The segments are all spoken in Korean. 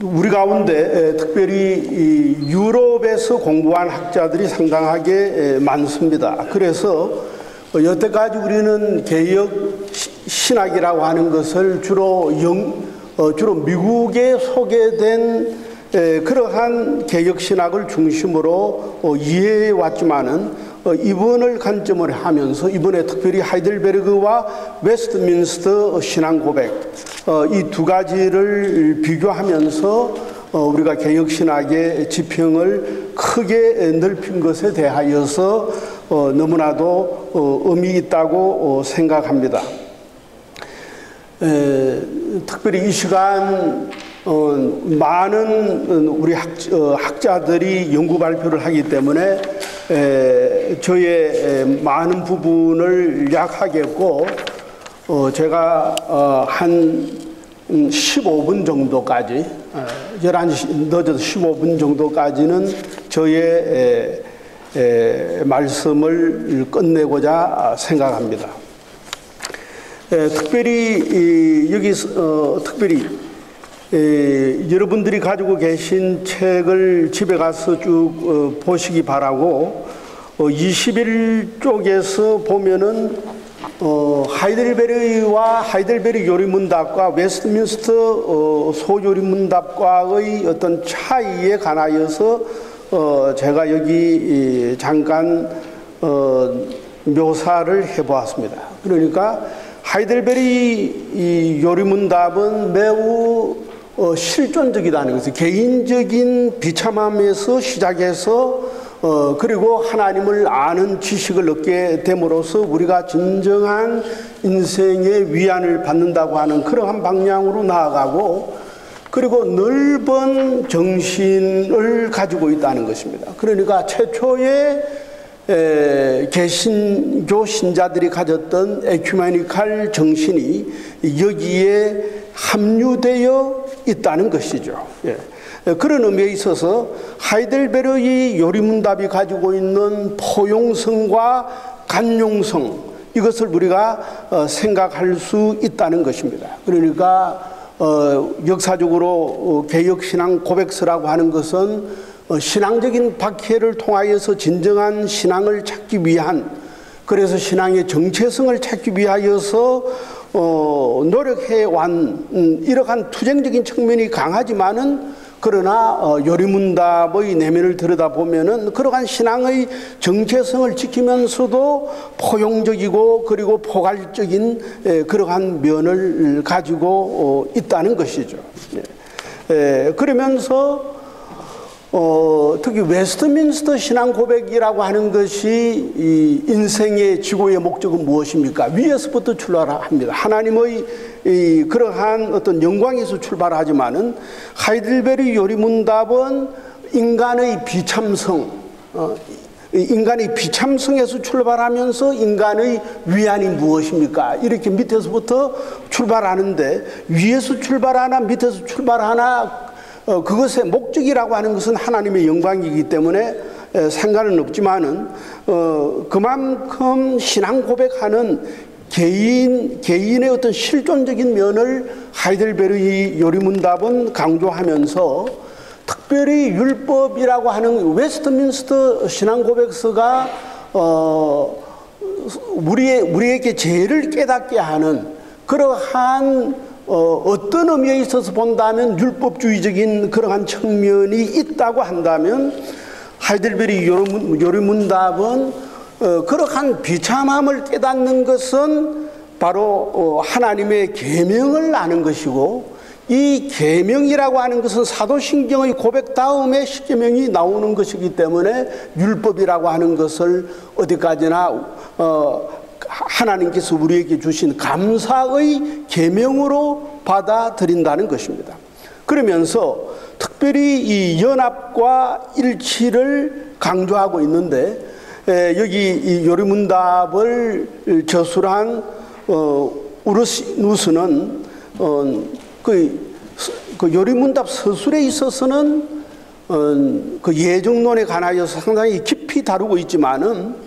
우리 가운데 특별히 유럽에서 공부한 학자들이 상당하게 많습니다. 그래서 여태까지 우리는 개혁 신학이라고 하는 것을 주로 미국에 소개된 그러한 개혁 신학을 중심으로 이해해 왔지만은 이번을 관점을 하면서 이번에 특별히 하이델베르그와 웨스트민스터 신앙 고백 이 두 가지를 비교하면서 우리가 개혁 신학의 지평을 크게 넓힌 것에 대하여서 너무나도 의미 있다고 생각합니다. 특별히 이 시간 많은 우리 학자들이 연구 발표를 하기 때문에 저의 많은 부분을 요약하겠고 제가 한 15분 정도까지 11시 늦어서 15분 정도까지는 저의 말씀을 끝내고자 생각합니다. 특별히 여기서 특별히 여러분들이 가지고 계신 책을 집에 가서 쭉 보시기 바라고 21쪽에서 보면은 하이델베르와 하이델베르 요리문답과 웨스트민스터 소요리문답과의 어떤 차이에 관하여서 제가 여기 잠깐 묘사를 해보았습니다. 그러니까 하이델베르 요리문답은 매우 실존적이다는 것을 개인적인 비참함에서 시작해서 그리고 하나님을 아는 지식을 얻게 됨으로써 우리가 진정한 인생의 위안을 받는다고 하는 그러한 방향으로 나아가고 그리고 넓은 정신을 가지고 있다는 것입니다. 그러니까 최초의 개신교 신자들이 가졌던 에큐메니칼 정신이 여기에 함유되어 있다는 것이죠. 그런 의미에 있어서 하이델베르의 요리문답이 가지고 있는 포용성과 간용성 이것을 우리가 생각할 수 있다는 것입니다. 그러니까 역사적으로 개혁신앙 고백서라고 하는 것은 신앙적인 박해를 통하여서 진정한 신앙을 찾기 위한 그래서 신앙의 정체성을 찾기 위하여서 노력해왔 이러한 투쟁적인 측면이 강하지만은 그러나 요리문답의 내면을 들여다보면은 그러한 신앙의 정체성을 지키면서도 포용적이고 그리고 포괄적인 그러한 면을 가지고 있다는 것이죠. 그러면서 특히 웨스트민스터 신앙 고백이라고 하는 것이 이 인생의 지고의 목적은 무엇입니까? 위에서부터 출발합니다. 하나님의 그러한 어떤 영광에서 출발하지만은 하이델베르 요리문답은 인간의 비참성, 인간의 비참성에서 출발하면서 인간의 위안이 무엇입니까? 이렇게 밑에서부터 출발하는데 위에서 출발하나 밑에서 출발하나 그것의 목적이라고 하는 것은 하나님의 영광이기 때문에 상관은 없지만은 그만큼 신앙 고백하는 개인의 어떤 실존적인 면을 하이델베르의 요리문답은 강조하면서 특별히 율법이라고 하는 웨스트민스터 신앙 고백서가 우리에게 죄를 깨닫게 하는 그러한 어떤 의미에 있어서 본다면 율법주의적인 그러한 측면이 있다고 한다면 하이델베르 요리문답은 그러한 비참함을 깨닫는 것은 바로 하나님의 계명을 아는 것이고 이 계명이라고 하는 것은 사도신경의 고백 다음에 십계명이 나오는 것이기 때문에 율법이라고 하는 것을 어디까지나 하나님께서 우리에게 주신 감사의 계명으로 받아들인다는 것입니다. 그러면서 특별히 이 연합과 일치를 강조하고 있는데 여기 이 요리문답을 저술한 우르시누스는 그 요리문답 서술에 있어서는 그 예정론에 관하여서 상당히 깊이 다루고 있지만은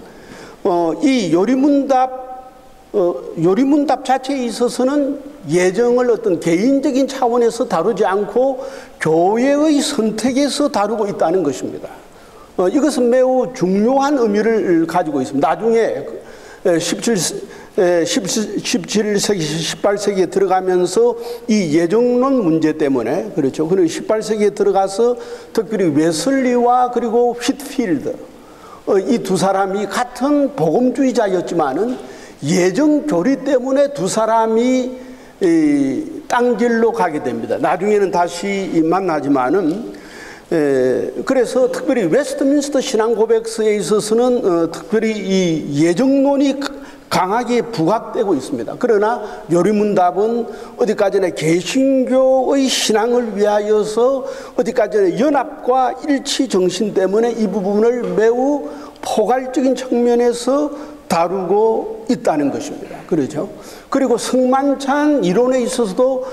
이 요리문답 자체에 있어서는 예정을 어떤 개인적인 차원에서 다루지 않고 교회의 선택에서 다루고 있다는 것입니다. 이것은 매우 중요한 의미를 가지고 있습니다. 나중에 17세기, 18세기에 들어가면서 이 예정론 문제 때문에, 그렇죠. 그리고 18세기에 들어가서 특별히 웨슬리와 그리고 휘트필드, 이 두 사람이 같은 복음주의자였지만은 예정 교리 때문에 두 사람이 땅길로 가게 됩니다. 나중에는 다시 만나지만은, 그래서 특별히 웨스트민스터 신앙 고백서에 있어서는 특별히 이 예정론이 강하게 부각되고 있습니다. 그러나 요리문답은 어디까지나 개신교의 신앙을 위하여서 어디까지나 연합과 일치 정신 때문에 이 부분을 매우 포괄적인 측면에서 다루고 있다는 것입니다. 그렇죠? 그리고 성만찬 이론에 있어서도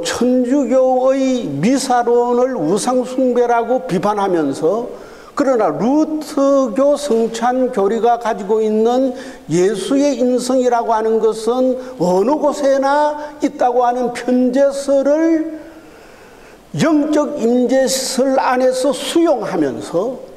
천주교의 미사론을 우상숭배라고 비판하면서, 그러나 루터교 성찬 교리가 가지고 있는 예수의 인성이라고 하는 것은 어느 곳에나 있다고 하는 편제설을 영적 임재설 안에서 수용하면서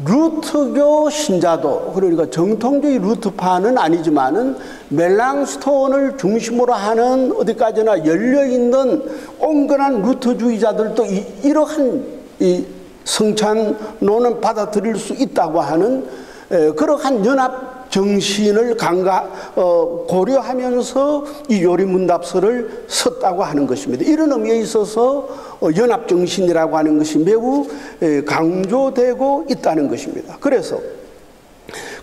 루터교 신자도, 그러니까 정통주의 루터파는 아니지만은 멜랑스톤을 중심으로 하는 어디까지나 열려있는 온건한 루터주의자들도 이러한 성찬론은 받아들일 수 있다고 하는 그러한 연합 정신을 고려하면서 이 요리문답서를 썼다고 하는 것입니다. 이런 의미에 있어서 연합 정신이라고 하는 것이 매우 강조되고 있다는 것입니다. 그래서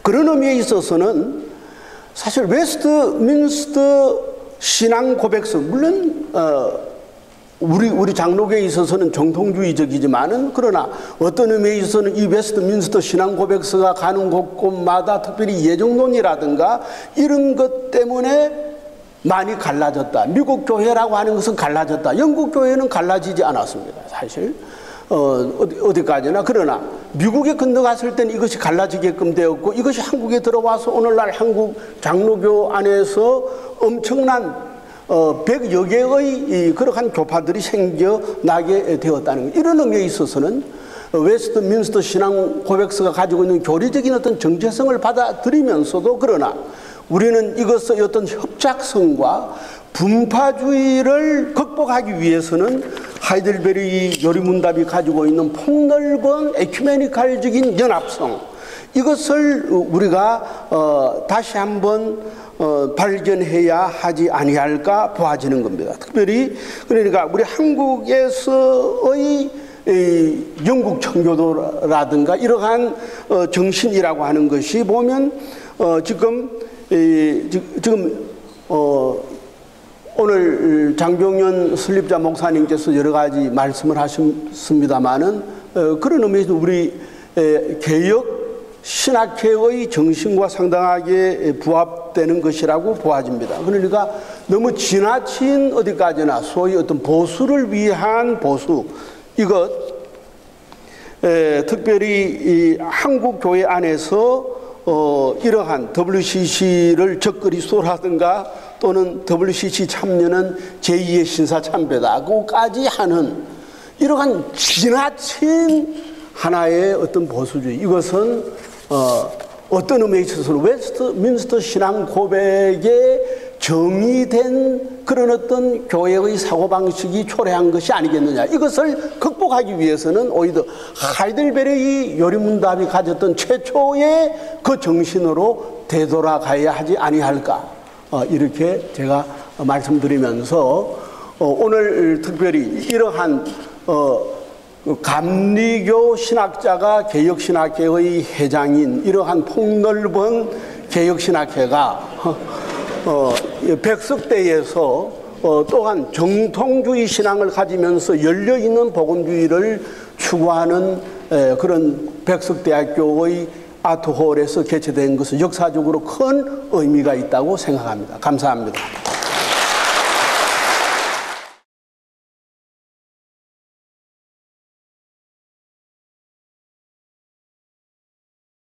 그런 의미에 있어서는 사실 웨스트민스터 신앙 고백서, 물론 우리 장로교에 있어서는 정통주의적이지만은, 그러나 어떤 의미에 있어서는 이 웨스트민스터 신앙 고백서가 가는 곳곳마다 특별히 예정론이라든가 이런 것 때문에 많이 갈라졌다. 미국 교회라고 하는 것은 갈라졌다. 영국 교회는 갈라지지 않았습니다. 사실 어디까지나. 그러나 미국에 건너갔을 때는 이것이 갈라지게끔 되었고, 이것이 한국에 들어와서 오늘날 한국 장로교 안에서 엄청난 100여 개의 그러한 교파들이 생겨나게 되었다는 것. 이런 의미에 있어서는 웨스트민스터 신앙 고백서가 가지고 있는 교리적인 어떤 정체성을 받아들이면서도, 그러나 우리는 이것의 어떤 협착성과 분파주의를 극복하기 위해서는 하이델베리 요리문답이 가지고 있는 폭넓은 에큐메니칼적인 연합성, 이것을 우리가 다시 한번 발견해야 하지 아니할까 보아지는 겁니다. 특별히 그러니까 우리 한국에서의 영국 청교도라든가 이러한 정신이라고 하는 것이 보면 지금 오늘 장병현 설립자 목사님께서 여러 가지 말씀을 하셨습니다마는 그런 의미에서 우리 개혁 신학회의 정신과 상당하게 부합되는 것이라고 보아집니다. 그러니까 너무 지나친 어디까지나 소위 어떤 보수를 위한 보수, 이것 특별히 이 한국 교회 안에서 이러한 WCC를 적거리 쏘라든가 또는 WCC 참여는 제2의 신사 참배다고까지 하는 이러한 지나친 하나의 어떤 보수주의, 이것은 어떤 의미에 있어서는 웨스트민스터 신앙 고백에 정의된 그런 어떤 교회의 사고방식이 초래한 것이 아니겠느냐. 이것을 극복하기 위해서는 오히려 하이델베르의 요리문답이 가졌던 최초의 그 정신으로 되돌아가야 하지 아니할까, 이렇게 제가 말씀드리면서 오늘 특별히 이러한 감리교 신학자가 개혁신학회의 회장인 이러한 폭넓은 개혁신학회가 백석대에서 또한 정통주의 신앙을 가지면서 열려있는 복음주의를 추구하는 그런 백석대학교의 아트홀에서 개최된 것은 역사적으로 큰 의미가 있다고 생각합니다. 감사합니다.